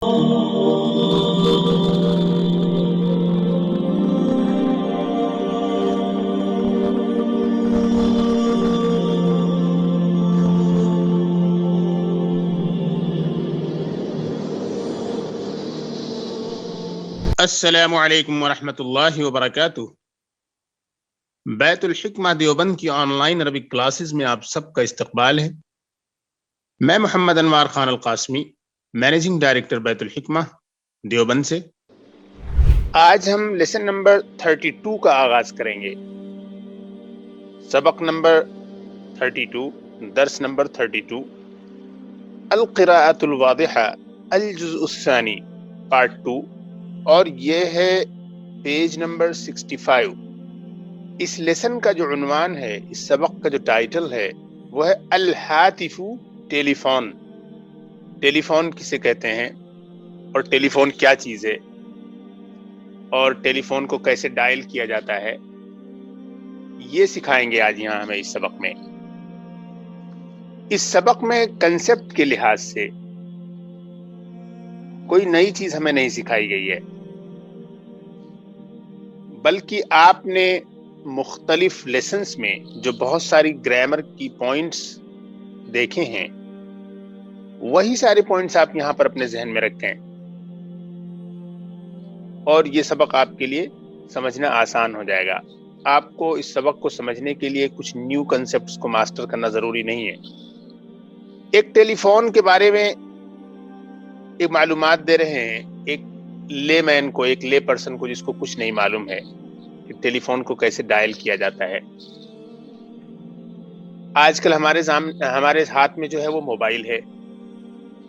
السلام علیکم ورحمۃ اللہ وبرکاتہ۔ بیت الحکمہ دیوبند کی آن لائن عربک کلاسز میں آپ سب کا استقبال ہے۔ میں محمد انوار خان القاسمی، مینیجنگ ڈائریکٹر بیت الحکمہ دیوبند سے آج ہم لیسن نمبر 32 کا آغاز کریں گے۔ سبق نمبر 32، درس نمبر 32، القراءۃ الواضحہ الجزء الثانی پارٹ 2، اور یہ ہے پیج نمبر 65۔ اس لیسن کا جو عنوان ہے، اس سبق کا جو ٹائٹل ہے، وہ ہے الہاتف، ٹیلی فون۔ ٹیلی فون کسے کہتے ہیں اور ٹیلی فون کیا چیز ہے اور ٹیلی فون کو کیسے ڈائل کیا جاتا ہے، یہ سکھائیں گے آج یہاں ہمیں اس سبق میں۔ اس سبق میں کنسپٹ کے لحاظ سے کوئی نئی چیز ہمیں نہیں سکھائی گئی ہے، بلکہ آپ نے مختلف لیسنز میں جو بہت ساری گرامر کی پوائنٹس دیکھے ہیں، وہی سارے پوائنٹس آپ یہاں پر اپنے ذہن میں رکھیں، اور یہ سبق آپ کے لیے سمجھنا آسان ہو جائے گا۔ آپ کو اس سبق کو سمجھنے کے لیے کچھ نیو کنسپٹس کو ماسٹر کرنا ضروری نہیں ہے۔ ایک ٹیلی فون کے بارے میں ایک معلومات دے رہے ہیں، ایک لے مین کو، ایک لے پرسن کو جس کو کچھ نہیں معلوم ہے کہ ٹیلی فون کو کیسے ڈائل کیا جاتا ہے۔ آج کل ہمارے ہاتھ میں جو ہے وہ موبائل ہے،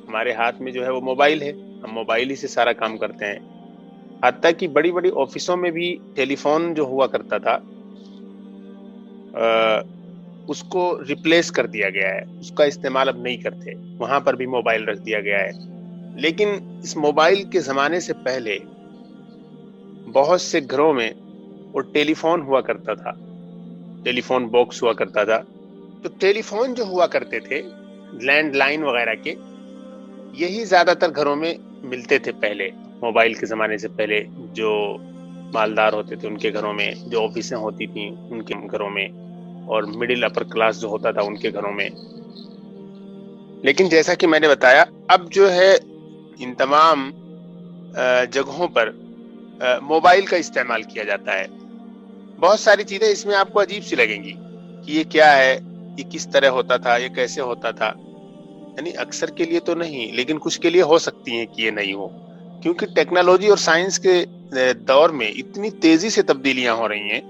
ہمارے ہاتھ میں جو ہے وہ موبائل ہے، ہم موبائل ہی سے سارا کام کرتے ہیں۔ حتیٰ کہ بڑی بڑی آفسوں میں بھی ٹیلی فون جو ہوا کرتا تھا، اس کو ریپلیس کر دیا گیا ہے، اس کا استعمال اب نہیں کرتے، وہاں پر بھی موبائل رکھ دیا گیا ہے۔ لیکن اس موبائل کے زمانے سے پہلے بہت سے گھروں میں وہ ٹیلی فون ہوا کرتا تھا، ٹیلی فون باکس ہوا کرتا تھا۔ تو ٹیلی فون جو ہوا کرتے تھے، لینڈ لائن وغیرہ کے، یہی زیادہ تر گھروں میں ملتے تھے پہلے، موبائل کے زمانے سے پہلے۔ جو مالدار ہوتے تھے ان کے گھروں میں، جو آفیسیں ہوتی تھیں ان کے گھروں میں، اور مڈل اپر کلاس جو ہوتا تھا ان کے گھروں میں۔ لیکن جیسا کہ میں نے بتایا، اب جو ہے ان تمام جگہوں پر موبائل کا استعمال کیا جاتا ہے۔ بہت ساری چیزیں اس میں آپ کو عجیب سی لگیں گی کہ یہ کیا ہے، یہ کس طرح ہوتا تھا، یہ کیسے ہوتا تھا۔ یعنی اکثر کے لیے تو نہیں، لیکن کچھ کے لیے ہو سکتی ہیں کہ یہ نہیں ہو، کیونکہ ٹیکنالوجی اور سائنس کے دور میں اتنی تیزی سے تبدیلیاں ہو رہی ہیں،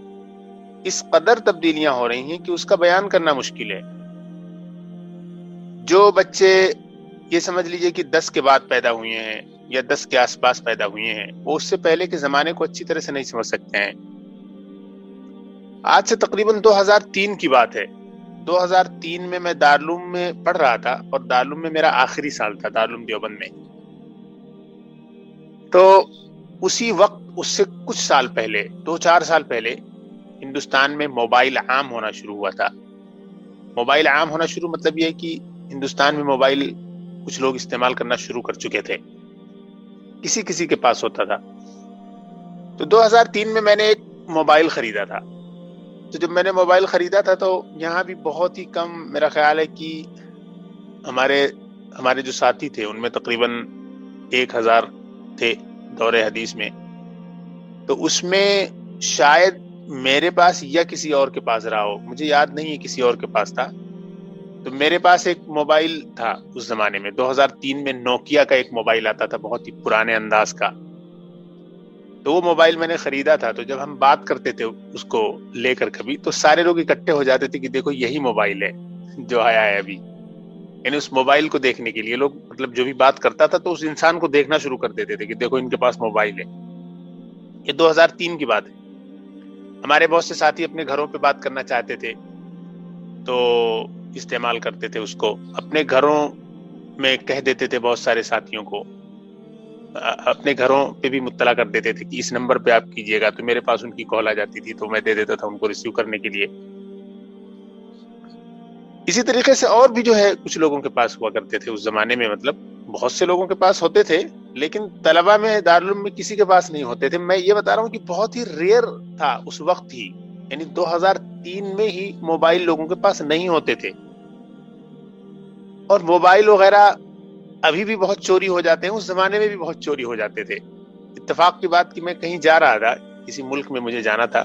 اس قدر تبدیلیاں ہو رہی ہیں کہ اس کا بیان کرنا مشکل ہے۔ جو بچے یہ سمجھ لیجئے کہ 10 کے بعد پیدا ہوئے ہیں یا 10 کے آس پاس پیدا ہوئے ہیں، وہ اس سے پہلے کے زمانے کو اچھی طرح سے نہیں سمجھ سکتے ہیں۔ آج سے تقریباً 2003 کی بات ہے۔ 2003 میں میں دارالعلوم میں پڑھ رہا تھا، اور دارالعلوم میں میرا آخری سال تھا، دارالعلوم دیوبند میں۔ تو اسی وقت، اس سے کچھ سال پہلے، 2-4 سال پہلے، ہندوستان میں موبائل عام ہونا شروع ہوا تھا۔ موبائل عام ہونا شروع مطلب یہ ہے کہ ہندوستان میں موبائل کچھ لوگ استعمال کرنا شروع کر چکے تھے، کسی کسی کے پاس ہوتا تھا۔ تو 2003 میں نے ایک موبائل خریدا تھا۔ تو جب میں نے موبائل خریدا تھا تو یہاں بھی بہت ہی کم، میرا خیال ہے کہ ہمارے جو ساتھی تھے ان میں تقریباً 1000 تھے دور حدیث میں۔ تو اس میں شاید میرے پاس یا کسی اور کے پاس رہا ہو، مجھے یاد نہیں ہے، کسی اور کے پاس تھا۔ تو میرے پاس ایک موبائل تھا اس زمانے میں، 2003 میں نوکیا کا ایک موبائل آتا تھا، بہت ہی پرانے انداز کا۔ تو وہ موبائل میں نے خریدا تھا۔ تو جب ہم بات کرتے تھے اس کو لے کر کبھی، تو سارے لوگ اکٹھے ہو جاتے تھے کہ دیکھو یہی موبائل ہے جو آیا ہے ابھی۔ یعنی اس موبائل کو دیکھنے کے لیے لوگ، مطلب جو بھی بات کرتا تھا تو اس انسان کو دیکھنا شروع کر دیتے تھے کہ دیکھو ان کے پاس موبائل ہے۔ یہ 2003 کی بات ہے۔ ہمارے بہت سے ساتھی اپنے گھروں پہ بات کرنا چاہتے تھے تو استعمال کرتے تھے اس کو، اپنے گھروں میں کہہ دیتے تھے، بہت سارے ساتھیوں کو اپنے گھروں پہ بھی مطلع کر دیتے تھے کہ اس نمبر پہ آپ کیجئے گا۔ تو میرے پاس ان کی کال آ جاتی تھی تو میں دے دیتا تھا ان کو ریسیو کرنے کے لیے۔ اسی طریقے سے اور بھی جو ہے کچھ لوگوں کے پاس ہوا کرتے تھے اس زمانے میں، مطلب بہت سے لوگوں کے پاس ہوتے تھے، لیکن طلبہ میں دارالعلوم میں کسی کے پاس نہیں ہوتے تھے. میں یہ بتا رہا ہوں کہ بہت ہی ریئر تھا اس وقت ہی, یعنی 2003 میں ہی موبائل لوگوں کے پاس نہیں ہوتے تھے. اور موبائل وغیرہ ابھی بھی بہت چوری ہو جاتے ہیں, اس زمانے میں بھی بہت چوری ہو جاتے تھے. اتفاق کی بات کہ میں کہیں جا رہا تھا, کسی ملک میں مجھے جانا تھا,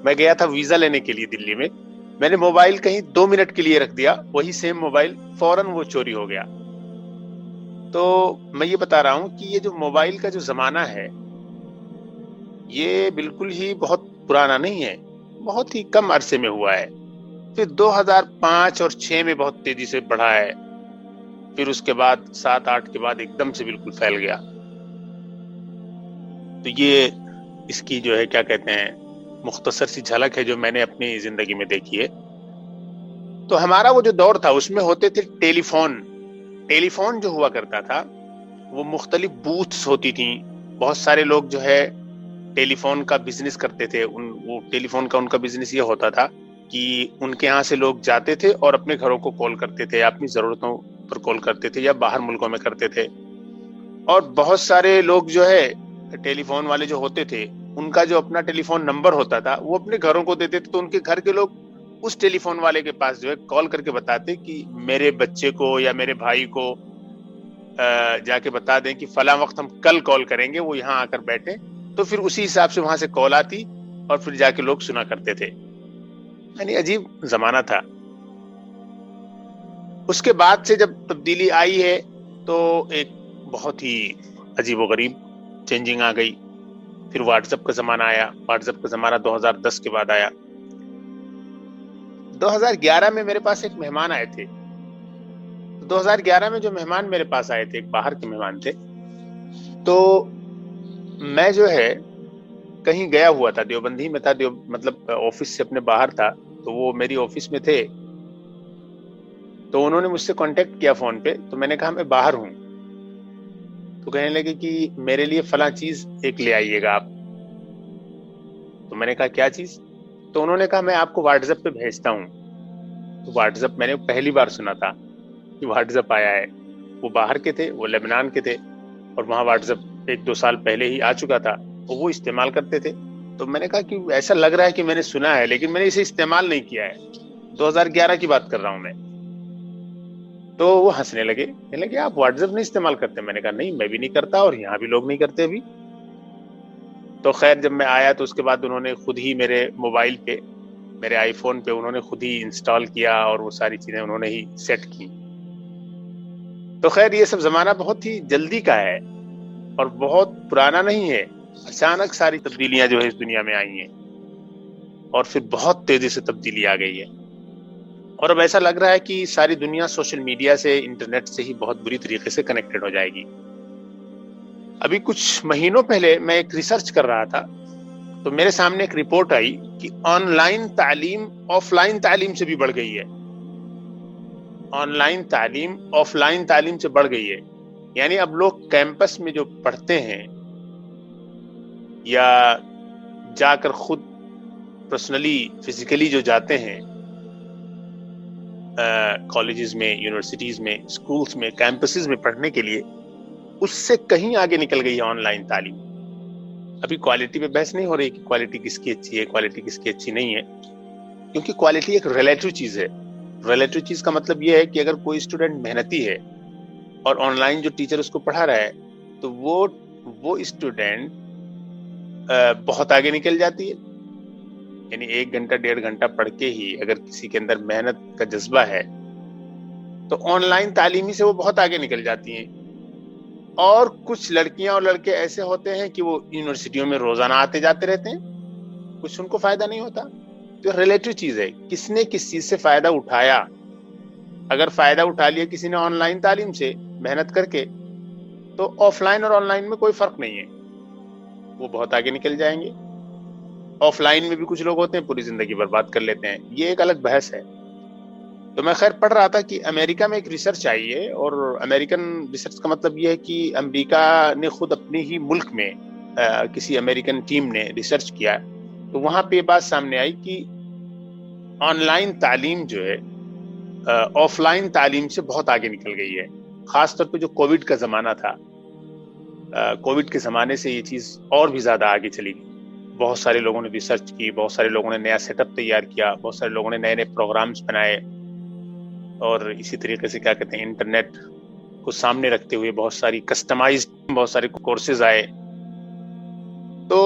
میں گیا تھا ویزا لینے کے لیے دلی میں نے موبائل کہیں 2 منٹ کے لیے رکھ دیا, وہی سیم موبائل فوراً وہ چوری ہو گیا. تو میں یہ بتا رہا ہوں کہ یہ جو موبائل کا جو زمانہ ہے یہ بالکل ہی بہت پرانا نہیں ہے, بہت ہی کم عرصے میں ہوا ہے. پھر 2005 اور 6 میں بہت تیزی سے بڑھا ہے, پھر اس کے بعد 7-8 کے بعد ایک دم سے بالکل پھیل گیا. تو یہ اس کی جو ہے کیا کہتے ہیں مختصر سی جھلک ہے جو میں نے اپنی زندگی میں دیکھی ہے. تو ہمارا وہ جو دور تھا اس میں ہوتے تھے ٹیلی فون جو ہوا کرتا تھا وہ مختلف بوتھس ہوتی تھیں. بہت سارے لوگ جو ہے ٹیلی فون کا بزنس کرتے تھے. وہ ٹیلی فون کا ان کا بزنس یہ ہوتا تھا کہ ان کے یہاں سے لوگ جاتے تھے اور اپنے گھروں کو کال کرتے تھے, اپنی ضرورتوں پر کال کرتے تھے, یا باہر ملکوں میں کرتے تھے. اور بہت سارے لوگ جو ہے ٹیلی فون والے جو ہوتے تھے ان کا جو اپنا ٹیلی فون نمبر ہوتا تھا وہ اپنے گھروں کو دیتے تھے, تو ان کے گھر کے لوگ اس ٹیلی فون والے کے پاس جو ہے کال کر کے بتاتے کہ میرے بچے کو یا میرے بھائی کو جا کے بتا دیں کہ فلاں وقت ہم کل کال کریں گے, وہ یہاں آ کر بیٹھے. تو پھر اسی حساب سے وہاں سے کال آتی اور پھر جا کے لوگ سنا کرتے تھے. یعنی عجیب زمانہ تھا. اس کے بعد سے جب تبدیلی آئی ہے تو ایک بہت ہی عجیب و غریب چینجنگ آ گئی. پھر واٹس ایپ کا زمانہ آیا. واٹس ایپ کا زمانہ 2010 کے بعد آیا. 2011 میں میرے پاس ایک مہمان آئے تھے. 2011 میں جو مہمان میرے پاس آئے تھے ایک باہر کے مہمان تھے. تو میں جو ہے کہیں گیا ہوا تھا, دیوبندی میں تھا, مطلب آفس سے اپنے باہر تھا, تو وہ میری آفس میں تھے. تو انہوں نے مجھ سے کانٹیکٹ کیا فون پہ, تو میں نے کہا میں باہر ہوں. تو کہنے لگے کہ میرے لیے فلاں چیز ایک لے آئیے گا آپ. تو میں نے کہا کیا چیز؟ تو انہوں نے کہا میں آپ کو واٹس ایپ پہ بھیجتا ہوں. تو واٹس ایپ میں نے پہلی بار سنا تھا کہ واٹس ایپ آیا ہے. وہ باہر کے تھے, وہ لبنان کے تھے, اور وہاں واٹس ایپ 1-2 سال پہلے ہی آ چکا تھا, اور وہ استعمال کرتے تھے. تو میں نے کہا کہ ایسا لگ رہا ہے کہ میں نے سنا ہے لیکن میں نے اسے استعمال نہیں کیا ہے. 2011 کی بات کر رہا ہوں میں. تو وہ ہنسنے لگے, کہنے لگے آپ واٹس ایپ نہیں استعمال کرتے؟ میں نے کہا نہیں, میں بھی نہیں کرتا اور یہاں بھی لوگ نہیں کرتے ابھی. تو خیر جب میں آیا تو اس کے بعد انہوں نے خود ہی میرے موبائل پہ, میرے آئی فون پہ انہوں نے خود ہی انسٹال کیا اور وہ ساری چیزیں انہوں نے ہی سیٹ کی. تو خیر یہ سب زمانہ بہت ہی جلدی کا ہے اور بہت پرانا نہیں ہے. اچانک ساری تبدیلیاں جو ہے اس دنیا میں آئی ہیں اور پھر بہت تیزی سے تبدیلی آ گئی ہے. اور اب ایسا لگ رہا ہے کہ ساری دنیا سوشل میڈیا سے, انٹرنیٹ سے ہی بہت بری طریقے سے کنیکٹڈ ہو جائے گی. ابھی کچھ مہینوں پہلے میں ایک ریسرچ کر رہا تھا تو میرے سامنے ایک رپورٹ آئی کہ آن لائن تعلیم آف لائن تعلیم سے بھی بڑھ گئی ہے. آن لائن تعلیم آف لائن تعلیم سے بڑھ گئی ہے. یعنی اب لوگ کیمپس میں جو پڑھتے ہیں یا جا کر خود پرسنلی فزیکلی جو جاتے ہیں کالجز میں, یونیورسٹیز میں, اسکولز میں, کیمپسز میں پڑھنے کے لیے, اس سے کہیں آگے نکل گئی ہے آن لائن تعلیم. ابھی کوالٹی پہ بحث نہیں ہو رہی کہ کوالٹی کس کی اچھی ہے, کوالٹی کس کی اچھی نہیں ہے, کیونکہ کوالٹی ایک ریلیٹو چیز ہے. ریلیٹو چیز کا مطلب یہ ہے کہ اگر کوئی اسٹوڈنٹ محنتی ہے اور آن لائن جو ٹیچر اس کو پڑھا رہا ہے تو وہ اسٹوڈنٹ بہت آگے نکل جاتی ہے. یعنی 1 گھنٹہ 1.5 گھنٹہ پڑھ کے ہی اگر کسی کے اندر محنت کا جذبہ ہے تو آن لائن تعلیمی سے وہ بہت آگے نکل جاتی ہیں. اور کچھ لڑکیاں اور لڑکے ایسے ہوتے ہیں کہ وہ یونیورسٹیوں میں روزانہ آتے جاتے رہتے ہیں, کچھ ان کو فائدہ نہیں ہوتا. تو ریلیٹو چیز ہے, کس نے کس چیز سے فائدہ اٹھایا. اگر فائدہ اٹھا لیا کسی نے آن لائن تعلیم سے محنت کر کے تو آف لائن اور آن لائن میں کوئی فرق نہیں ہے, وہ بہت آگے نکل جائیں گے. آف لائن میں بھی کچھ لوگ ہوتے ہیں پوری زندگی برباد کر لیتے ہیں, یہ ایک الگ بحث ہے. تو میں خیر پڑھ رہا تھا کہ امریکہ میں ایک ریسرچ آئی ہے, اور امریکن ریسرچ کا مطلب یہ ہے کہ امریکہ نے خود اپنے ہی ملک میں کسی امریکن ٹیم نے ریسرچ کیا, تو وہاں پہ یہ بات سامنے آئی کہ آن لائن تعلیم جو ہے آف لائن تعلیم سے بہت آگے نکل گئی ہے. خاص طور پہ جو کووڈ کا زمانہ تھا کووڈ کے زمانے سے یہ چیز اور بھی زیادہ آگے چلی گئی. بہت سارے لوگوں نے ریسرچ کی, بہت سارے لوگوں نے نیا سیٹ اپ تیار کیا, بہت سارے لوگوں نے نئے نئے پروگرامز بنائے, اور اسی طریقے سے کیا کہتے ہیں انٹرنیٹ کو سامنے رکھتے ہوئے بہت ساری کسٹمائزڈ بہت سارے کورسز آئے. تو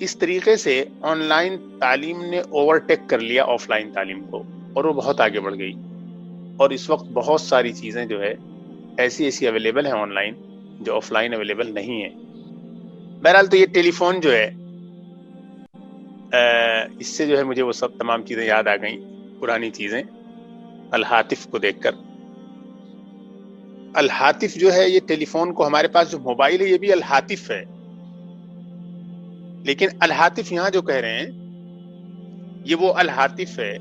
اس طریقے سے آن لائن تعلیم نے اوورٹیک کر لیا آف لائن تعلیم کو, اور وہ بہت آگے بڑھ گئی. اور اس وقت بہت ساری چیزیں جو ہے ایسی اویلیبل ہیں آن لائن جو آف لائن اویلیبل نہیں ہیں. بہرحال تو یہ ٹیلی فون جو ہے اس سے جو ہے مجھے وہ سب تمام چیزیں یاد آ گئیں, پرانی چیزیں, الہاتف کو دیکھ کر. الہاتف جو ہے یہ ٹیلی فون کو, ہمارے پاس جو موبائل ہے یہ بھی الہاتف ہے, لیکن الہاتف یہاں جو کہہ رہے ہیں یہ وہ الہاتف ہے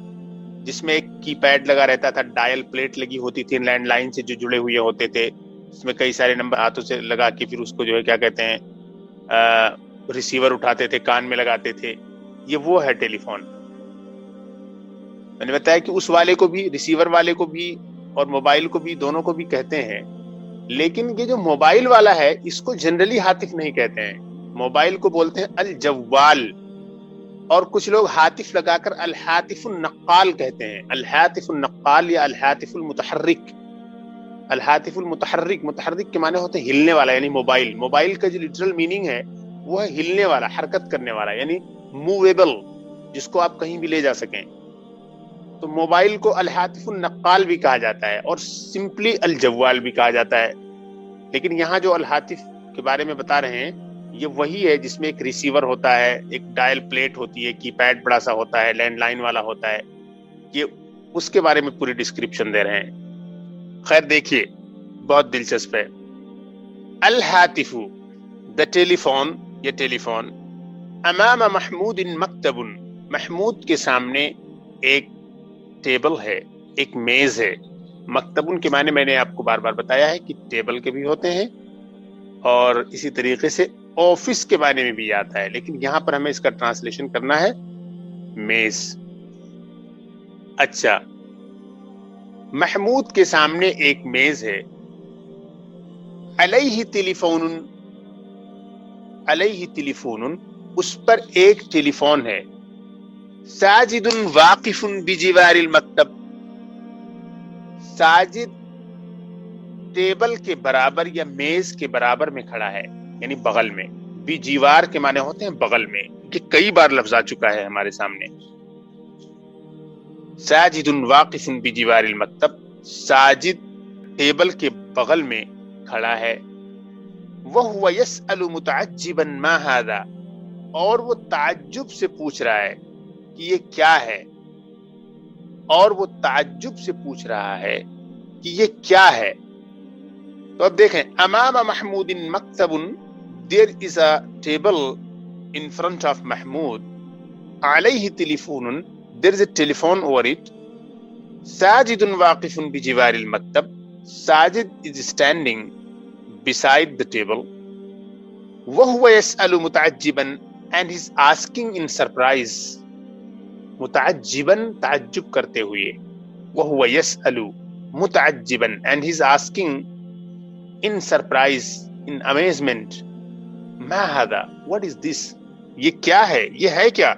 جس میں ایک کی پیڈ لگا رہتا تھا, ڈائل پلیٹ لگی ہوتی تھی لینڈ لائن سے جو جڑے ہوئے ہوتے تھے, اس میں کئی سارے نمبر ہاتھوں سے لگا کے پھر اس کو جو ہے کیا کہتے ہیں ریسیور اٹھاتے تھے, کان میں لگاتے تھے. یہ وہ ہے ٹیلی فون. میں نے بتایا کہ اس والے کو بھی, ریسیور والے کو بھی اور موبائل کو بھی, دونوں کو بھی کہتے ہیں, لیکن یہ جو موبائل والا ہے اس کو جنرلی ہاتف نہیں کہتے ہیں, موبائل کو بولتے ہیں الجوال, اور کچھ لوگ ہاتف لگا کر الہاتف النقال کہتے ہیں. الہاتف النقال یا الہاتف المتحرک. الہاتف المتحرک, متحرک کے معنی ہوتے ہیں ہلنے والا, یعنی موبائل. موبائل کا جو لٹرل میننگ ہے وہ ہے ہلنے والا, حرکت کرنے والا, یعنی موویبل, جس کو آپ کہیں بھی لے جا سکیں. تو موبائل کو الہاتف النقال بھی کہا جاتا ہے اور سمپلی الجوال بھی کہا جاتا ہے. لیکن یہاں جو الہاتف کے بارے میں بتا رہے ہیں یہ وہی ہے جس میں ایک ریسیور ہوتا ہے, ایک ڈائل پلیٹ ہوتی ہے, کی پیڈ بڑا سا ہوتا ہے, لینڈ لائن والا ہوتا ہے. یہ اس کے بارے میں پوری ڈسکرپشن دے رہے ہیں. خیر دیکھیے, بہت دلچسپ ہے. الہاتف, دا ٹیلی فون, یہ ٹیلی فون, امام محمود مکتب, محمود کے سامنے ایک ٹیبل ہے, ایک میز ہے. مکتبن کے معنی میں نے آپ کو بار بار بتایا ہے کہ ٹیبل کے بھی ہوتے ہیں اور اسی طریقے سے آفس کے معنی میں بھی آتا ہے, لیکن یہاں پر ہمیں اس کا ٹرانسلیشن کرنا ہے میز. اچھا, محمود کے سامنے ایک میز ہے, علیہ ٹیلیفون, علیہ ٹیلیفون, اس پر ایک ٹیلی فون ہے. ساجد واقف بجوار المکتب, ساجد ٹیبل کے برابر یا میز کے برابر میں کھڑا ہے, یعنی بغل میں. بجوار کے معنی ہوتے ہیں بغل میں, کہ کئی بار لفظ آ چکا ہے ہمارے سامنے. ساجد واقف بجوار المکتب, ساجد ٹیبل کے بغل میں کھڑا ہے. وَهُوَ يَسْأَلُ مُتَعَجِّبًا مَا هَذَا, اور وہ تعجب سے پوچھ رہا ہے کہ یہ کیا ہے, اور وہ تعجب سے پوچھ رہا ہے کہ یہ کیا ہے. تو اب دیکھیں, امام محمود مکتب, there is a table in front of Mahmoud, علیہ telephone, there is a telephone over it. Sajid واقف بجوار المکتب, Sajid is standing beside the table. وَهُوَ يَسْأَلُ مُتَعَجِّبًا, and he's asking in surprise. متعجباً, تعجب کرتے ہوئے. وَهُوَ يَسْأَلُ مُتَعَجِّبًا, and he's asking in surprise, in amazement. مَا هَذَا, what is this, یہ کیا ہے, یہ ہے کیا.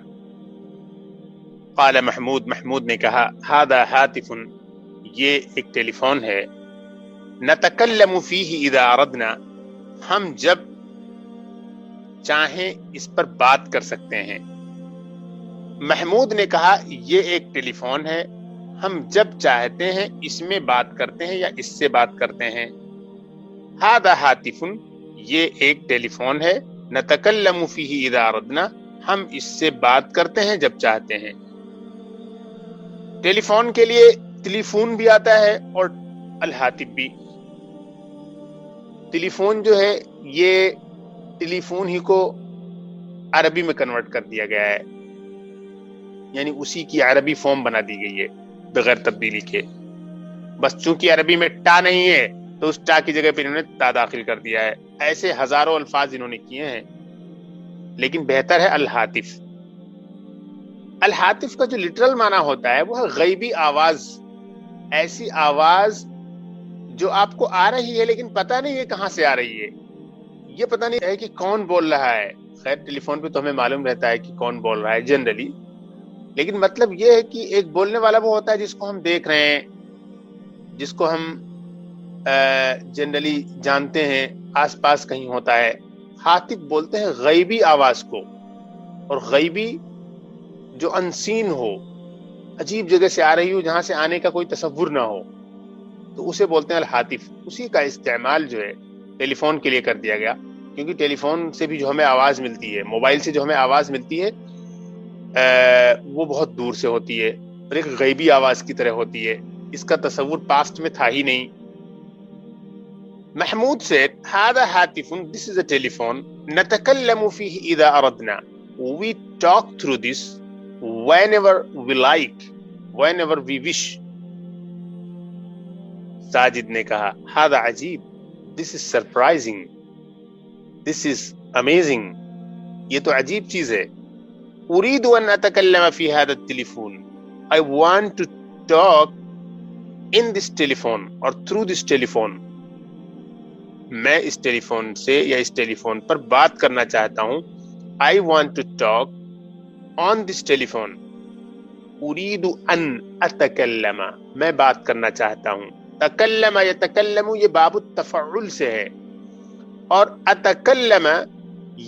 قال محمود, محمود نے کہا, هذا هاتف, یہ ایک ٹیلی فون ہے. نتکلم فیہ اذا اردنا, ہم جب چاہیں اس پر بات کر سکتے ہیں. محمود نے کہا یہ ایک ٹیلی فون ہے, ہم جب چاہتے ہیں اس میں بات کرتے ہیں یا اس سے بات کرتے ہیں. ھذا ھاتف, یہ ایک ٹیلی فون ہے. نتکلم فیہ اذا اردنا, ہم اس سے بات کرتے ہیں جب چاہتے ہیں. ٹیلی فون کے لیے ٹیلی فون بھی آتا ہے اور الہاتف بھی. ٹیلی فون جو ہے یہ ٹیلی فون ہی کو عربی میں کنورٹ کر دیا گیا ہے, یعنی اسی کی عربی فارم بنا دی گئی ہے بغیر تبدیلی کے. بس چونکہ عربی میں ٹا نہیں ہے تو اس ٹا کی جگہ پہ انہوں نے تا داخل کر دیا ہے. ایسے ہزاروں الفاظ انہوں نے کیے ہیں, لیکن بہتر ہے الہاتف. الہاتف کا جو لٹرل معنی ہوتا ہے وہ ہے غیبی آواز, ایسی آواز جو آپ کو آ رہی ہے لیکن پتہ نہیں ہے کہاں سے آ رہی ہے. یہ پتہ نہیں ہے کہ کون بول رہا ہے. خیر ٹیلی فون پہ تو ہمیں معلوم رہتا ہے کہ کون بول رہا ہے جنرلی، لیکن مطلب یہ ہے کہ ایک بولنے والا وہ ہوتا ہے جس کو ہم دیکھ رہے ہیں، جس کو ہم جنرلی جانتے ہیں، آس پاس کہیں ہوتا ہے. ہاتف بولتے ہیں غیبی آواز کو، اور غیبی جو انسین ہو، عجیب جگہ سے آ رہی ہو، جہاں سے آنے کا کوئی تصور نہ ہو، تو اسے بولتے ہیں الہاتف. اسی کا استعمال جو ہے ٹیلی فون کے لیے کر دیا گیا، کیونکہ ٹیلی فون سے بھی جو ہمیں آواز ملتی ہے، موبائل سے جو ہمیں آواز ملتی ہے وہ بہت دور سے ہوتی ہے اور ایک غیبی آواز کی طرح ہوتی ہے. اس کا تصور پاسٹ میں تھا ہی نہیں. محمود said هذا هاتف, this is a telephone, نتكلم فيه إذا أردنا. We talk through this whenever we like, whenever we wish. Sajid نے کہا هذا عجیب, this is surprising, this is amazing. یہ تو عجیب چیز ہے. أريد أن أتكلم في هذا التليفون. I want to talk in this telephone or through this telephone. میں اس ٹیلی فون سے یا اس ٹیلی فون پر بات کرنا چاہتا ہوں. I want to talk on this telephone. أريد أن أتكلم, میں بات کرنا چاہتا ہوں. تکلم یتکلم یہ باب التفعل سے ہے, اور اتکلم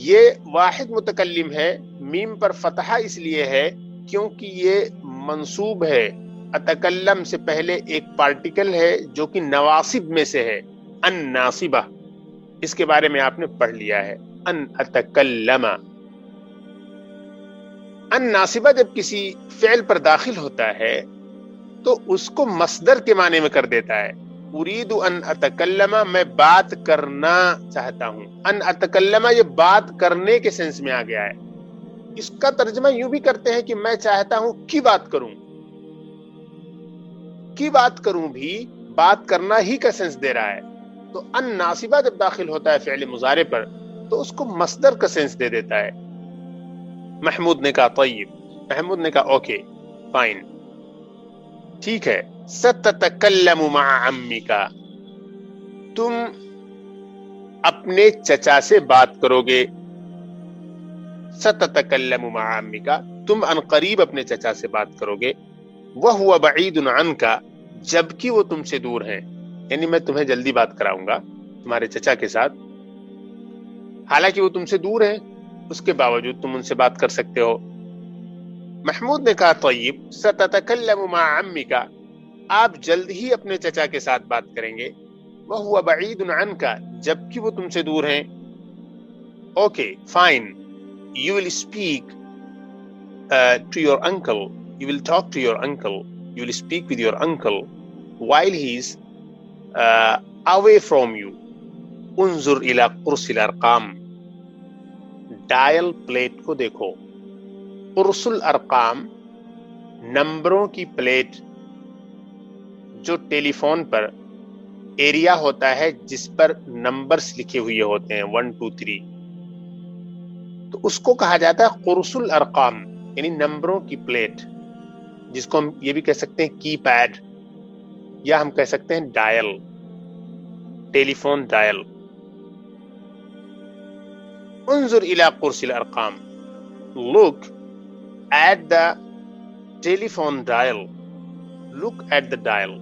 یہ واحد متکلم ہے. میم پر فتحہ اس لیے ہے کیونکہ یہ منصوب ہے. اتکلم سے پہلے ایک پارٹیکل ہے جو کہ نواصب میں سے ہے, ان ناصبہ. اس کے بارے میں آپ نے پڑھ لیا ہے. ان اتکلم, ان ناصبہ جب کسی فعل پر داخل ہوتا ہے تو اس کو مصدر کے معنی میں کر دیتا ہے. اريد ان اتکلم, میں بات کرنا چاہتا ہوں. ان اتکلم یہ بات کرنے کے سینس میں آ گیا ہے. اس کا ترجمہ یوں بھی کرتے ہیں کہ میں چاہتا ہوں کی بات کروں. کی بات کروں بھی بات کرنا ہی کا سینس دے رہا ہے. تو ان ناصبہ جب داخل ہوتا ہے فعل مضارع پر تو اس کو مصدر کا سینس دے دیتا ہے. محمود نے کہا طیب, محمود نے کہا اوکے فائن, ٹھیک ہے. ستتکلم مع عمک, تم اپنے چچا سے بات کرو گے. ستتکلم مع عمک, تم ان قریب اپنے چچا سے بات کرو گے. وہو بعید عنک, جبکہ وہ تم سے دور ہیں. یعنی میں تمہیں جلدی بات کراؤں گا تمہارے چچا کے ساتھ, حالانکہ وہ تم سے دور ہیں, اس کے باوجود تم ان سے بات کر سکتے ہو. محمود نے کہا طیب, ستتکلم مع عمک, آپ جلد ہی اپنے چچا کے ساتھ بات کریں گے. وہو بعید عنک, جبکہ وہ تم سے دور ہیں. Okay fine, you will speak to your uncle, you will talk to your uncle, you will speak with your uncle while he is away from you. انظر الى قرص الارقام, ڈائل پلیٹ کو دیکھو. قرص الارقام نمبروں کی پلیٹ, جو ٹیلی فون پر ایریا ہوتا ہے جس پر numbers لکھے ہوئے ہوتے ہیں 1 2 3, تو اس کو کہا جاتا ہے قرص الارقام, یعنی نمبروں کی پلیٹ, جس کو ہم یہ بھی کہہ سکتے ہیں کی پیڈ, یا ہم کہہ سکتے ہیں ڈائل, ٹیلی فون ڈائل. انظر الى قرص الارقام, look at the telephone dial, look at the dial.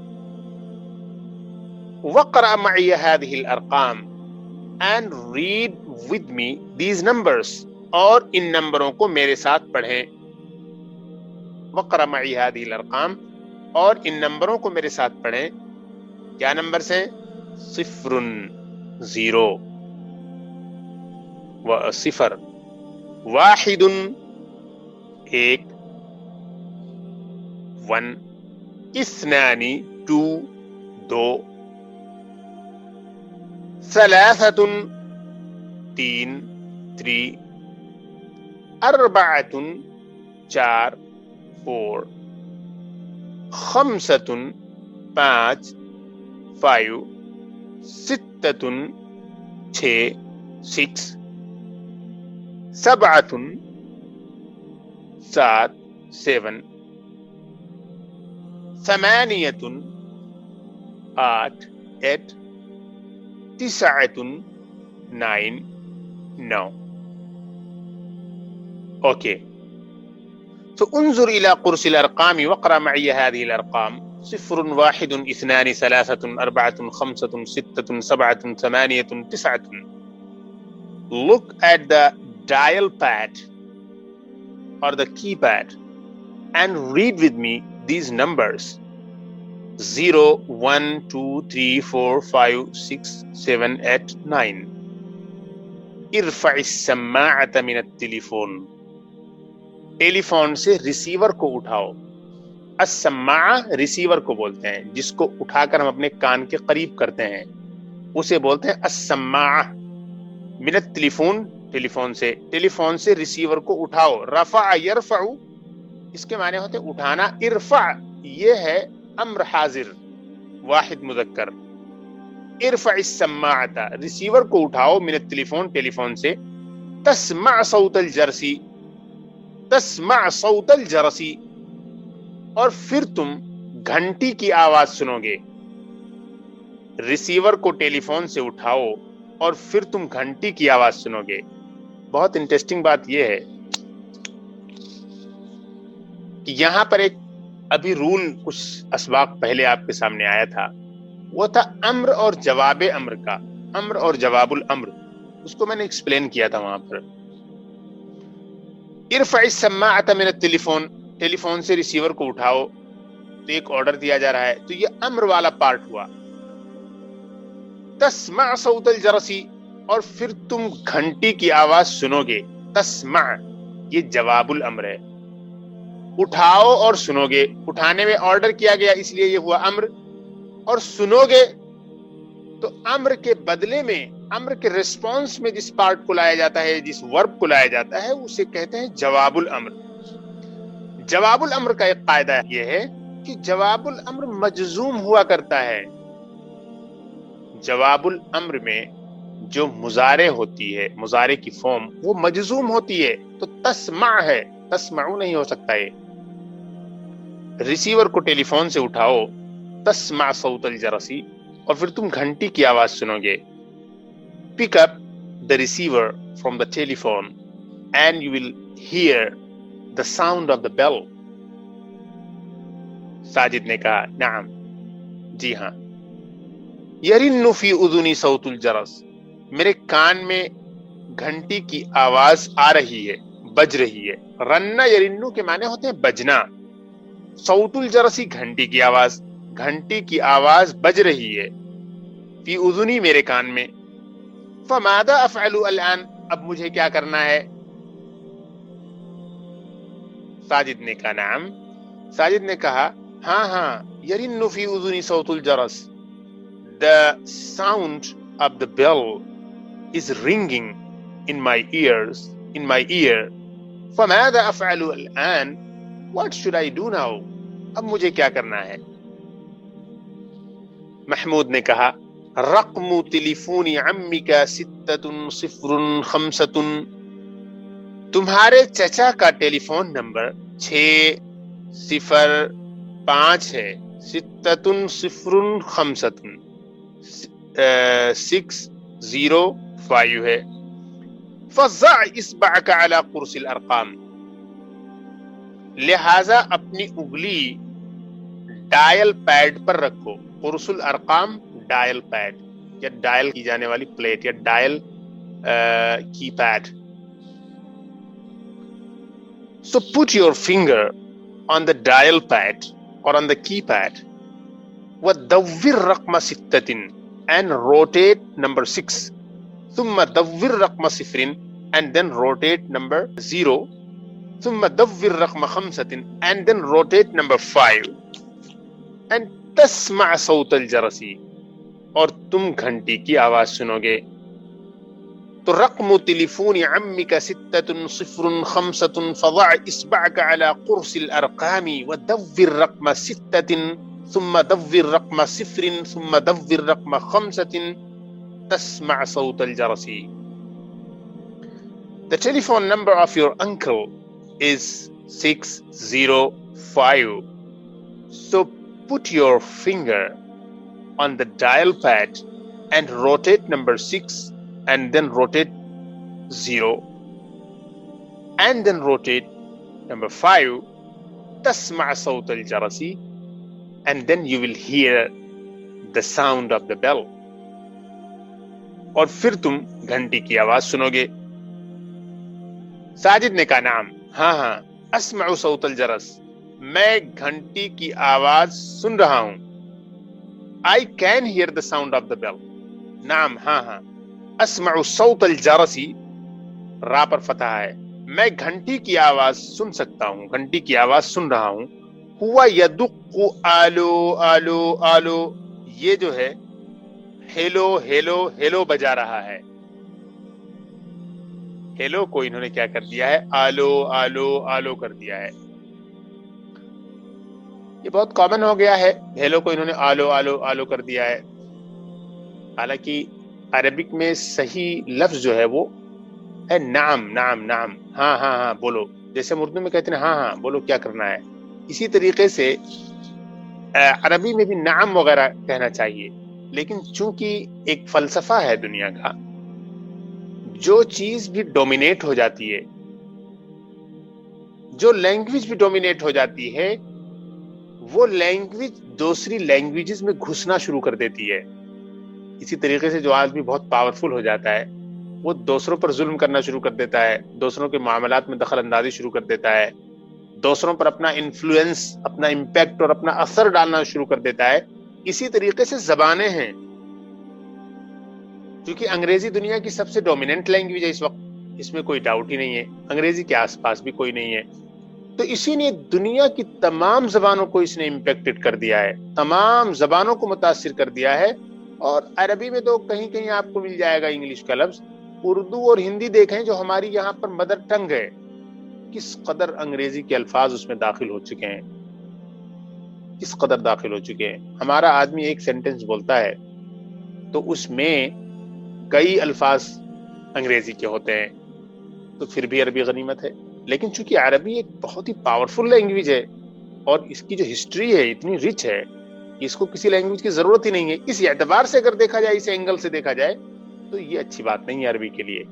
وقرأ معي هذه الارقام, and read with me these numbers, اور ان نمبروں کو میرے ساتھ پڑھیں. وقرأ معي هذه الارقام, اور ان نمبروں کو میرے ساتھ پڑھیں. کیا نمبرز ہیں؟ 0 0, 1 1, 1, 2 2, 3 3, 4 4, 5 5, 6 7 7, 8 8, 9 No. Okay. So انظر إلى قرص الأرقام واقرأ معي هذه الأرقام 0 1 2 3 4 5 6 7 8 9. Look at the dial pad or the keypad and read with me these numbers: 0 1 2 3 4 5 6 7 8 9. ارفع السماعة من التليفون. ٹیلیفون سے ریسیور کو اٹھاؤ. السماعہ ریسیور کو بولتے ہیں، جس کو اٹھا کر ہم اپنے کان کے قریب کرتے ہیں اسے بولتے ہیں السماعہ. من التليفون، ٹیلیفون سے، ٹیلیفون سے ریسیور کو اٹھاؤ. رفع یرفع اس کے معنی ہوتے ہیں اٹھانا. ارفع یہ ہے امر حاضر واحد مذکر. ارفع السماعة ریسیور کو اٹھاؤ. من التليفون ٹیلیفون سے. تسمع صوت الجرسی، تسمع صوت الجرسی اور پھر تم گھنٹی کی آواز سنو گے. ریسیور کو ٹیلی فون سے اٹھاؤ اور پھر تم گھنٹی کی آواز سنو گے. بہت انٹرسٹنگ بات یہ ہے کہ یہاں پر ایک ابھی رول کچھ اسباق پہلے آپ کے سامنے آیا تھا، وہ تھا امر اور جواب امر کا. امر اور جواب الامر، اس کو میں نے ایکسپلین کیا تھا وہاں پر. ارفع السماعة من التليفون، ٹیلی فون سے ریسیور کو اٹھاؤ، تو ایک آرڈر دیا جا رہا ہے، تو یہ امر والا پارٹ ہوا. تسمع صوت الجرسی اور پھر تم گھنٹی کی آواز سنو گے. تسمع یہ جواب الامر ہے. اٹھاؤ اور سنو گے، اٹھانے میں آرڈر کیا گیا اس لیے یہ ہوا امر، اور سنو گے تو امر کے بدلے میں، امر کے ریسپانس میں جس پارٹ کو لایا جاتا ہے، جس ورب کو لایا جاتا ہے، اسے کہتے ہیں جواب الامر. جواب الامر کا ایک قاعدہ یہ ہے کہ جواب الامر مجزوم ہوا کرتا ہے. جواب الامر میں جو مضارع ہوتی ہے، مضارع کی فارم وہ مجزوم ہوتی ہے. تو تسمع ہے، تسمعو نہیں ہو سکتا ہے. ریسیور کو ٹیلی فون سے اٹھاؤ، تسمع صوت الجرسی اور پھر تم گھنٹی کی آواز سنو گے. Pick up the receiver from the telephone and you will hear the sound of the bell. Sajid نے کہا نعم، جی ہاں. یرن فی اذنی صوت الجرس، میرے کان میں گھنٹی کی آواز آ رہی ہے، بج رہی ہے. رنہ یرنو کے معنی ہوتے ہیں بجنا. صوت الجرسی گھنٹی کی آواز، گھنٹی کی آواز بج رہی ہے. فی اذنی میرے کان میں. فماذا افعل الان، اب مجھے کیا کرنا ہے؟ ساجد نے کہا نعم، ساجد نے کہا ہاں ہاں. یرن فی اذنی صوت الجرس، the sound of the bell is ringing in my ears, in my ear. فماذا افعل الان، what should I do now، اب مجھے کیا کرنا ہے؟ محمود نے کہا رقم تلیفون عمک 605، تمہارے چچا کا ٹیلی فون نمبر 605 ہے. 605 605 ہے. فضع اصبعك على قرص الارقام، لہذا اپنی انگلی ڈائل پیڈ پر رکھو. قرص الارقام ڈائل پیڈ یا ڈائل کی جانے والی پلیٹ یا ڈائل کی paid. So put your finger on the dial pad or on the keypad. وَدَوِّرْ رَقْمَ 6 and rotate number 6. ثُمَّ دَوِّرْ رَقْمَ 0 and then rotate number 0. ثُمَّ دَوِّرْ رَقْمَ 5 and then rotate number 5. And تَسْمَعْ صَوْتَ الْجَرَسِ اور تم گھنٹی کی آواز سنو گے. تو رقم تلیفون عمک 605 فضع اصبعك على قرص الارقام ودور رقم 6 ثم دور رقم 0 ثم دور رقم 5 تسمع صوت الجرس. The telephone number of your uncle is 605. So put your finger on the dial pad and rotate number 6 and then rotate 0 and then rotate. Number 5, تسمع صوت الجرس, and then you will hear the sound of the bell. اور پھر تم گھنٹی کی آواز سنوگے. ساجد نے کہا نعم, ہاں اسمع صوت الجرس, میں گھنٹی کی آواز سن رہا ہوں. I can hear the sound of the bell. نعم ہاں اسمع صوت الجرس, را پر فتح ہے, میں گھنٹی کی آواز سن سکتا ہوں, گھنٹی کی آواز سن رہا ہوں. ہوا یدق آلو آلو آلو, یہ جو ہے ہیلو ہیلو ہیلو بجا رہا ہے. ہیلو کو انہوں نے کیا کر دیا ہے, آلو آلو آلو کر دیا ہے. یہ بہت کامن ہو گیا ہے, ہیلو کو انہوں نے آلو آلو آلو کر دیا ہے. حالانکہ عربک میں صحیح لفظ جو ہے وہ ہے نعم نعم نعم, ہاں بولو, جیسے ہم اردو میں کہتے ہیں ہاں بولو کیا کرنا ہے, اسی طریقے سے عربی میں بھی نعم وغیرہ کہنا چاہیے. لیکن چونکہ ایک فلسفہ ہے دنیا کا, جو چیز بھی ڈومینیٹ ہو جاتی ہے, جو لینگویج بھی ڈومینیٹ ہو جاتی ہے, وہ لینگویج دوسری لینگویجز میں گھسنا شروع کر دیتی ہے. اسی طریقے سے جو آدمی بہت پاورفل ہو جاتا ہے, وہ دوسروں پر ظلم کرنا شروع کر دیتا ہے, دوسروں کے معاملات میں دخل اندازی شروع کر دیتا ہے, دوسروں پر اپنا انفلوئنس, اپنا امپیکٹ اور اپنا اثر ڈالنا شروع کر دیتا ہے. اسی طریقے سے زبانیں ہیں, کیونکہ انگریزی دنیا کی سب سے ڈومیننٹ لینگویج ہے اس وقت, اس میں کوئی ڈاؤٹ ہی نہیں ہے, انگریزی کے آس پاس بھی کوئی نہیں ہے. تو اسی نے دنیا کی تمام زبانوں کو اس نے امپیکٹڈ کر دیا ہے, تمام زبانوں کو متاثر کر دیا ہے. اور عربی میں تو کہیں کہیں آپ کو مل جائے گا انگلش کا لفظ. اردو اور ہندی دیکھیں جو ہماری یہاں پر مدر ٹنگ ہے, کس قدر انگریزی کے الفاظ اس میں داخل ہو چکے ہیں, کس قدر داخل ہو چکے ہیں. ہمارا آدمی ایک سینٹنس بولتا ہے تو اس میں کئی الفاظ انگریزی کے ہوتے ہیں, تو پھر بھی عربی غنیمت ہے. لیکن چونکہ عربی ایک بہت ہی پاورفل لینگویج ہے, اور اس کی جو ہسٹری ہے اتنی رچ ہے, اس کو کسی لینگویج کی ضرورت ہی نہیں ہے. اس اعتبار سے اگر دیکھا جائے, اس اینگل سے دیکھا جائے, تو یہ اچھی بات نہیں ہے عربی کے لیے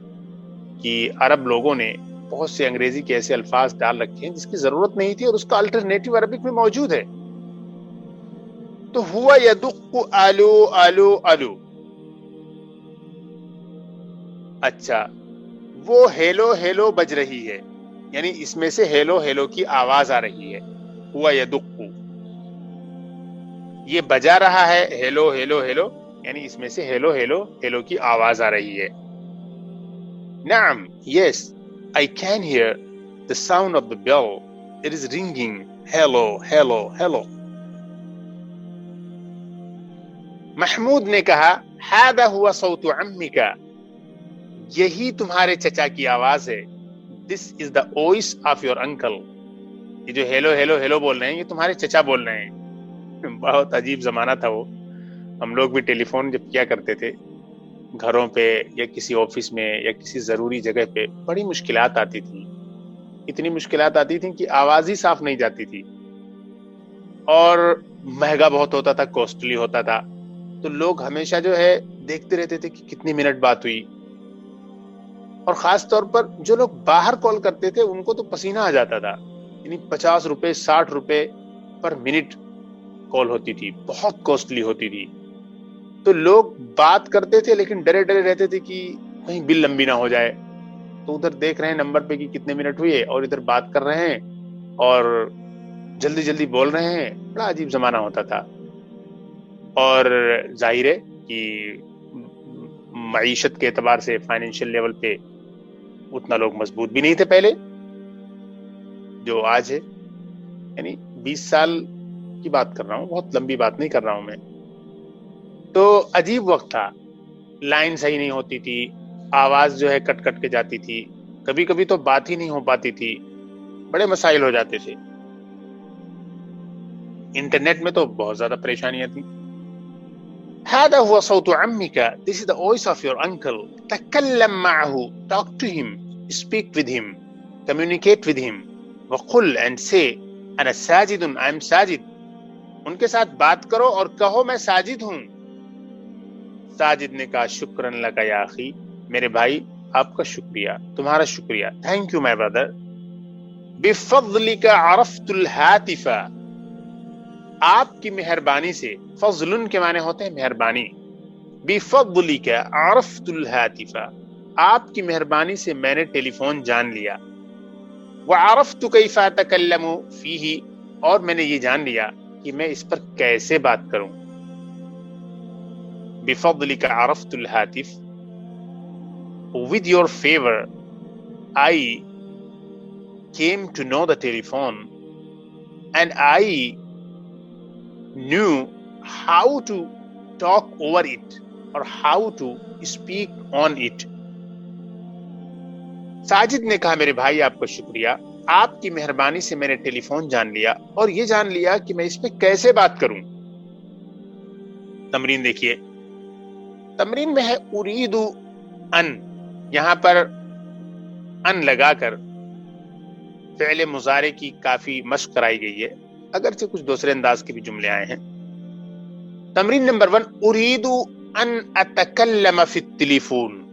کہ عرب لوگوں نے بہت سے انگریزی کے ایسے الفاظ ڈال رکھے ہیں جس کی ضرورت نہیں تھی, اور اس کا الٹرنیٹو عربک میں موجود ہے. تو ہوا یدق آلو آلو آلو, اچھا وہ ہیلو ہیلو بج رہی ہے, یعنی اس میں سے ہیلو ہیلو کی آواز آ رہی ہے. ہوا یدق, یہ بجا رہا ہے ہیلو ہیلو ہیلو, یعنی اس میں سے ہیلو ہیلو ہیلو کی آواز آ رہی ہے. نعم, yes, I can hear the sound of the bell. It is ringing. Hello, hello, hello. Mahmood نے کہا هذا هو صوت عمك, یہی تمہارے چچا کی آواز ہے. This is the voice of your uncle. یہ جو ہیلو ہیلو ہیلو بول رہے ہیں, یہ تمہارے چچا بول رہے ہیں. بہت عجیب زمانہ تھا وہ. ہم لوگ بھی ٹیلی فون جب کیا کرتے تھے گھروں پہ یا کسی آفس میں یا کسی ضروری جگہ پہ, بڑی مشکلات آتی تھی. اتنی مشکلات آتی تھیں کہ آواز ہی صاف نہیں جاتی تھی, اور مہنگا بہت ہوتا تھا, کوسٹلی ہوتا تھا. تو لوگ ہمیشہ جو ہے دیکھتے رہتے تھے کہ کتنی منٹ بات ہوئی. اور خاص طور پر جو لوگ باہر کال کرتے تھے ان کو تو پسینہ آ جاتا تھا, یعنی 50 روپے 60 روپے پر منٹ کال ہوتی تھی, بہت کوسٹلی ہوتی تھی. تو لوگ بات کرتے تھے لیکن ڈرے ڈرے رہتے تھے کہ کہیں بل لمبی نہ ہو جائے. تو ادھر دیکھ رہے ہیں نمبر پہ کہ کتنے منٹ ہوئے, اور ادھر بات کر رہے ہیں اور جلدی جلدی بول رہے ہیں. بڑا عجیب زمانہ ہوتا تھا. اور ظاہر ہے کہ معیشت کے اعتبار سے فائنینشیل لیول پہ اتنا لوگ مضبوط بھی نہیں تھے پہلے جو آج ہے. یعنی 20 سال کی بات کر رہا ہوں, بہت لمبی بات نہیں کر رہا ہوں میں. تو عجیب وقت تھا, لائن صحیح نہیں ہوتی تھی, آواز جو ہے کٹ کٹ کے جاتی تھی, کبھی کبھی تو بات ہی نہیں ہو پاتی تھی, بڑے مسائل ہو جاتے تھے. انٹرنیٹ میں تو بہت زیادہ پریشانیاں تھیں. هذا هو صوت عمك. This is the voice of your uncle. تكلم معه. Talk to him. Speak with him. Communicate with him. وقل and say أنا ساجد. I am Sajid. ان کے ساتھ بات کرو اور کہو میں ساجد ہوں. ساجد نے کہا شکرن لک یا اخی, میرے بھائی آپ کا شکریہ، تمہارا شکریہ، تھینک یو مائی برادر. بفضلک عرفت الہاتف، آپ کی مہربانی سے، فضل کے معنی ہوتے ہیں مہربانی. بفضلک عرفت الہاتف، آپ کی مہربانی سے میں نے ٹیلی فون جان لیا. وعرفت کیف اتکلم فیہ، اور میں نے یہ جان لیا کہ میں اس پر کیسے بات کروں. بفضلک عرفت الہاتف، with your favor I came to know the telephone and I knew how to talk over it or how to speak on it. Sajid نے کہا میرے بھائی آپ کا شکریہ، آپ کی مہربانی سے میں نے ٹیلی فون جان لیا اور یہ جان لیا کہ میں اس پہ کیسے بات کروں. تمرین دیکھیے، تمرین میں ہے اريد ان، یہاں پر ان لگا کر فعل مضارع کی کافی مشق کرائی گئی ہے، اگرچہ کچھ دوسرے انداز کے بھی جملے آئے ہیں. تمرین نمبر 1، اريد ان اتکلم فی التلیفون،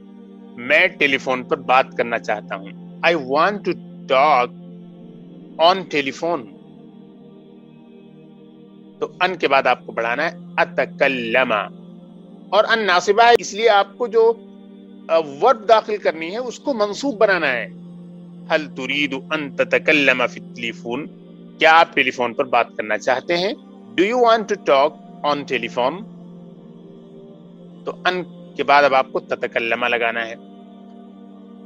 میں ٹیلی فون پر بات کرنا چاہتا ہوں. I want to talk on telephone. تو ان کے بعد آپ کو بڑھانا ہے اتکلم، اور ان ناصبہ ہے اس لیے آپ کو جو ورب داخل کرنی ہے اس کو منصوب بنانا ہے. هل تريد ان تتکلم فی التلیفون، کیا آپ ٹیلی فون پر بات کرنا چاہتے ہیں. Do you want to talk on telephone؟ تو ان کے بعد اب آپ کو تتکلم لگانا ہے.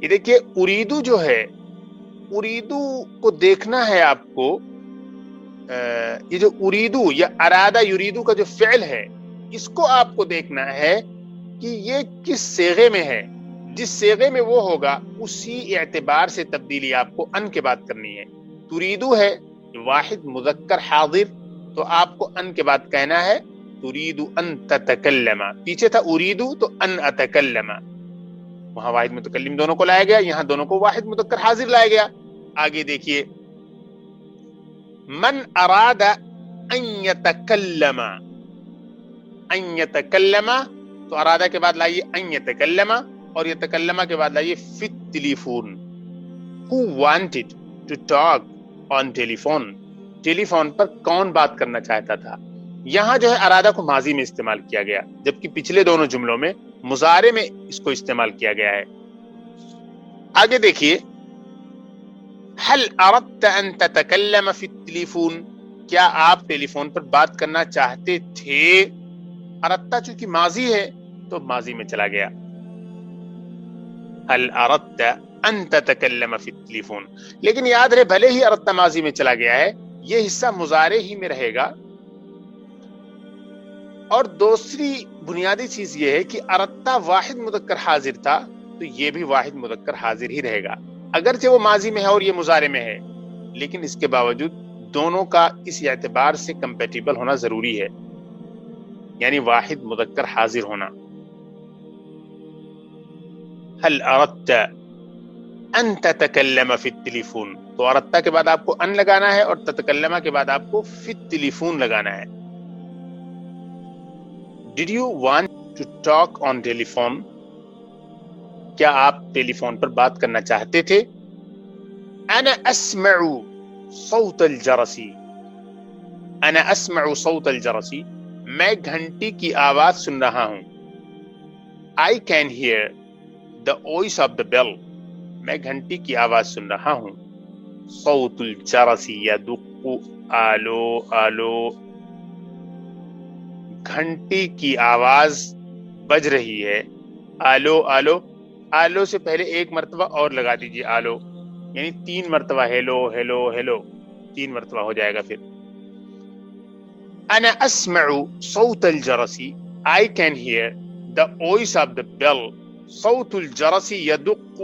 یہ دیکھیے اریدو جو ہے، اریدو کو دیکھنا ہے آپ کو. یہ جو اریدو یا ارادہ یریدو کا جو فعل ہے، اس کو آپ کو دیکھنا ہے کہ یہ کس صیغے میں ہے. جس صیغے میں وہ ہوگا اسی اعتبار سے تبدیلی آپ کو ان کے بعد کرنی ہے. تریدو ہے واحد مذکر حاضر، تو آپ کو ان کے بعد کہنا ہے تريد ان تتکلم. پیچھے تھا اریدو تو ان اتکلم، وہاں واحد متکلم دونوں کو لایا گیا، یہاں دونوں کو واحد مذکر حاضر لایا گیا. آگے دیکھیے، من اراد ان یتکلم، ان یتکلم، تو ارادہ کے بعد لائیے ان یتکلم، اور یتکلم کے بعد لائیے فی التلیفون. who wanted to talk on telephone، telephone پر کون بات کرنا چاہتا تھا. یہاں جو ہے ارادہ کو ماضی میں استعمال کیا گیا، جبکہ پچھلے دونوں جملوں میں مضارع میں اس کو استعمال کیا گیا ہے. آگے دیکھیے، هل اردت ان تتکلم فی التلیفون، کیا آپ ٹیلی فون پر بات کرنا چاہتے تھے. اردت چونکہ ماضی ہے تو ماضی میں چلا گیا. هل اردت ان تتکلم فی التلیفون، لیکن یاد رہے بھلے ہی اردت ماضی میں چلا گیا ہے، یہ حصہ مضارع ہی میں رہے گا. اور دوسری بنیادی چیز یہ ہے کہ اردت واحد مذکر حاضر تھا تو یہ بھی واحد مذکر حاضر ہی رہے گا. اگرچہ وہ ماضی میں ہے اور یہ مضارع میں ہے، لیکن اس کے باوجود دونوں کا اس اعتبار سے کمپیٹیبل ہونا ضروری ہے، یعنی واحد مذکر حاضر ہونا. هل اردت ان تتکلم فی التلیفون، تو اردت کے بعد آپ کو ان لگانا ہے اور تتکلم کے بعد آپ کو فی التلیفون لگانا ہے. Did you want to talk on telephone، کیا آپ ٹیلی فون پر بات کرنا چاہتے تھے. انا اسمع صوت الجرس، انا اسمع صوت الجرس، میں گھنٹی کی آواز سن رہا ہوں. I can hear the voice of the bell، میں گھنٹی کی آواز سن رہا ہوں. صوت الجرس یدق، آلو آلو، گھنٹی کی آواز بج رہی ہے. آلو آلو، آلو سے پہلے ایک مرتبہ اور لگا دیجیے آلو، یعنی 3 مرتبہ ہیلو ہیلو ہیلو، 3 مرتبہ ہو جائے گا. پھر انا اسمع صوت الجرس، I can hear the voice of the bell، صوت الجرس يدق،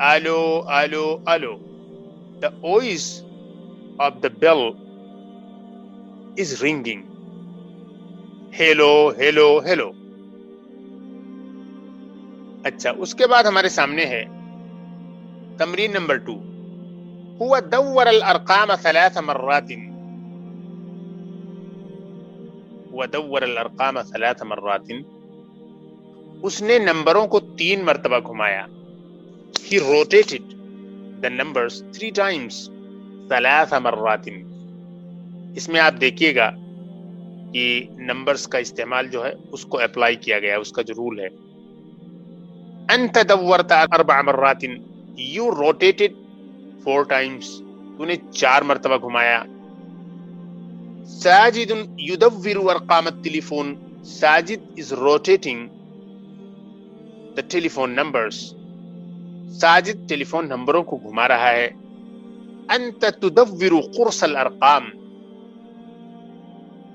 آلو آلو آلو، the voice of the bell is ringing، hello hello hello. اچھا، اس کے بعد ہمارے سامنے ہے تمرین نمبر 2، هو دور الارقام 3 مرات، هو دور الارقام 3 مرات، اس نے نمبروں کو 3 مرتبہ گھمایا. He rotated the numbers 3 times. 3 مرات. اس میں آپ دیکھیے گا کہ نمبرز کا استعمال جو ہے اس کو اپلائی کیا گیا ہے، اس کا جو رول ہے. انت دورت 4 مرات. You rotated 4 times. تو نے 4 مرتبہ گھمایا. ساجد يدور ارقام التليفون. Sajid is rotating the telephone numbers. Sajid telephone نمبروں کو گھما رہا ہے. انت تدور قرص الارقام.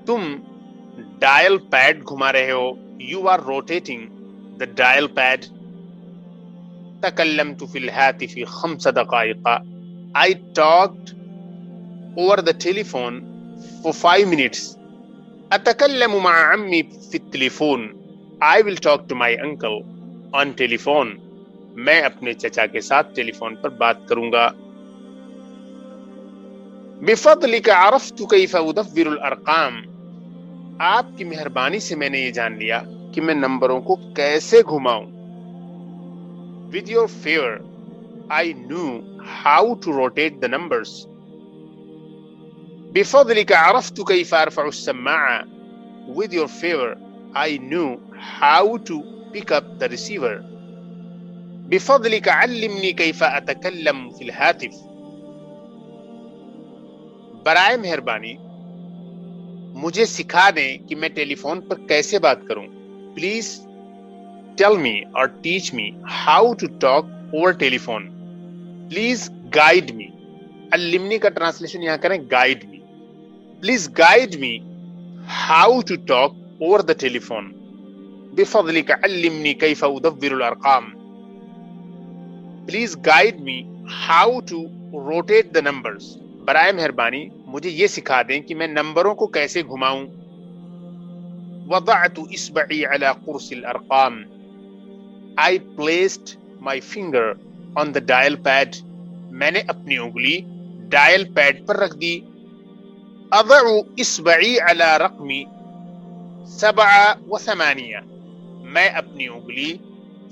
تم ڈائل پیڈ گھما رہے ہو. You are rotating the dial pad. تکلمت في الهاتف 5 دقائق. I talked over the telephone for 5 minutes. أتكلم مع عمي في التليفون. I will talk to my uncle on telephone. میں اپنے چچا کے ساتھ ٹیلی فون پر بات کروں گا. بفضلك عرفت كيف أدبر الأرقام. آپ کی مہربانی سے میں نے یہ جان لیا کہ میں نمبروں کو کیسے گھماؤں. With your favor I knew how to rotate the numbers. بفضلك عرفت كيف أرفع السماعة. With your favor I knew how to pick up the receiver. بفضلك علمني كيف أتكلم في الهاتف. برائے مہربانی مجھے سکھا دیں کہ میں ٹیلی فون پر کیسے بات کروں. Please tell me or teach me how to talk over telephone. Please guide me. علمنی کا ٹرانسلیشن یہاں کریں guide me. Please guide me how to talk over the telephone. بفضلك علمني كيف أدبر الأرقام. Please guide me how to rotate the numbers. برائے مہربانی مجھے یہ سکھا دیں کہ میں نمبروں کو کیسے گھماؤں. وضعت اصبعي على قرص الارقام. I placed my finger on the dial pad. میں نے اپنی انگلی ڈائل پیڈ پر رکھ دی. اضع اصبعي على رقم 7 و 8. میں اپنی انگلی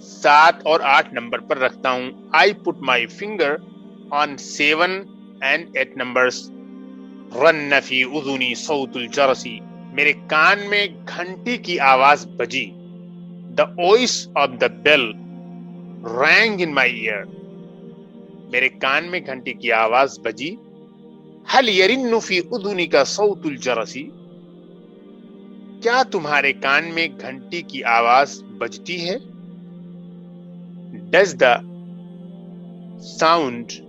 7 اور 8 نمبر پر رکھتا ہوں. I put my finger on 7 and 8 numbers. رن فی اذنی صوت الجرس. میرے کان میں گھنٹی کی آواز بجی. The voice of the bell rang in my ear. میرے کان میں گھنٹی کی آواز بجی. هل يرن فی اذنک صوت الجرس. کیا تمہارے کان میں گھنٹی کی آواز بجتی ہے. Does the sound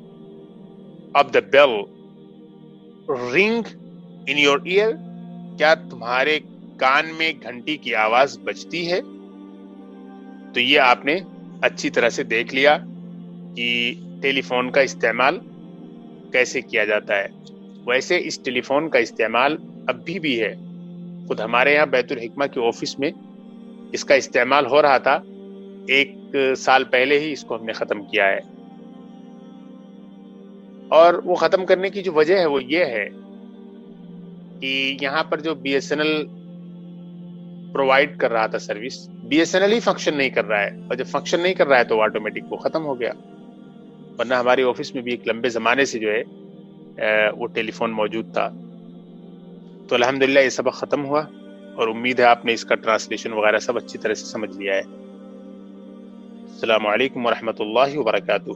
of the bell ring in your ear. کیا تمہارے کان میں گھنٹی کی آواز بجتی ہے. تو یہ آپ نے اچھی طرح سے دیکھ لیا کہ ٹیلی فون کا استعمال کیسے کیا جاتا ہے. ویسے اس ٹیلی فون کا استعمال اب بھی ہے. خود ہمارے یہاں بیت الحکمہ کے آفس میں اس کا استعمال ہو رہا تھا. 1 سال پہلے ہی اس کو ہم نے ختم کیا ہے. اور وہ ختم کرنے کی جو وجہ ہے وہ یہ ہے کہ یہاں پر جو B S N L provide کر رہا تھا service, B S N L ہی فنکشن نہیں کر رہا ہے. اور جب فنکشن نہیں کر رہا ہے تو آٹومیٹک وہ ختم ہو گیا. ورنہ ہمارے آفس میں بھی ایک لمبے زمانے سے جو ہے وہ ٹیلی فون موجود تھا. تو الحمدللہ یہ سبق ختم ہوا اور امید ہے آپ نے اس کا ٹرانسلیشن وغیرہ سب اچھی طرح سے سمجھ لیا ہے. السلام علیکم ورحمۃ اللہ وبرکاتہ.